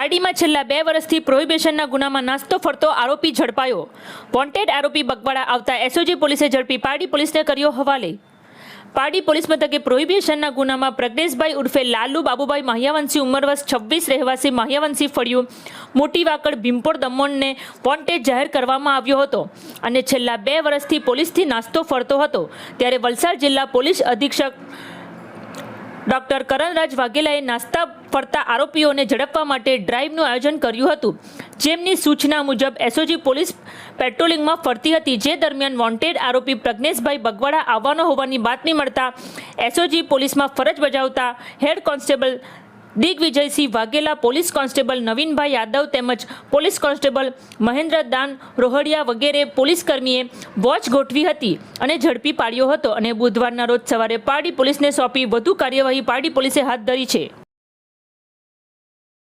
પારડીમાં છેલ્લા 2 વર્ષથી પ્રોહિબિશનના ગુનામાં નાસ્તો ફરતો આરોપી ઝડપાયો. વોન્ટેડ આરોપી બગવાડા આવતા એસઓજી પોલીસે ઝડપી પારડી પોલીસને કર્યો હવાલે. પારડી પોલીસ મથકે પ્રોહિબિશનના ગુનામાં પ્રજ્ઞેશભાઈ ઉર્ફે લાલુ બાબુભાઈ માહ્યાવંશી ઉંમર વર્ષ 26 રહેવાસી માહ્યાવંશી ફળિયું મોટી વાકડ ભીમપોર દમણને વોન્ટેડ જાહેર કરવામાં આવ્યો હતો અને છેલ્લા 2 વર્ષથી પોલીસથી નાસ્તો ફરતો હતો. ત્યારે વલસાડ જિલ્લા પોલીસ અધિક્ષક ડોક્ટર કરણરાજ વાઘેલાએ નાસ્તા ફરતા આરોપીઓને ઝડપવા માટે ડ્રાઈવનું આયોજન કર્યું હતું, જેમની સૂચના મુજબ એસઓજી પોલીસ પેટ્રોલિંગમાં ફરતી હતી. જે દરમિયાન વોન્ટેડ આરોપી પ્રજ્ઞેશભાઈ બગવાડા આવવાનો હોવાની બાતમી મળતા એસઓજી પોલીસમાં ફરજ બજાવતા head constable Digvijaysinh Vaghela, police constable Navinbhai Yadav તેમજ પોલીસ કોન્સ્ટેબલ મહેન્દ્ર દાન રોહડિયા વગેરે પોલીસકર્મીએ વોચ ગોઠવી હતી અને ઝડપી પાડ્યો હતો અને બુધવારના રોજ સવારે પારડી પોલીસને સોંપી વધુ કાર્યવાહી પારડી પોલીસે હાથ ધરી છે.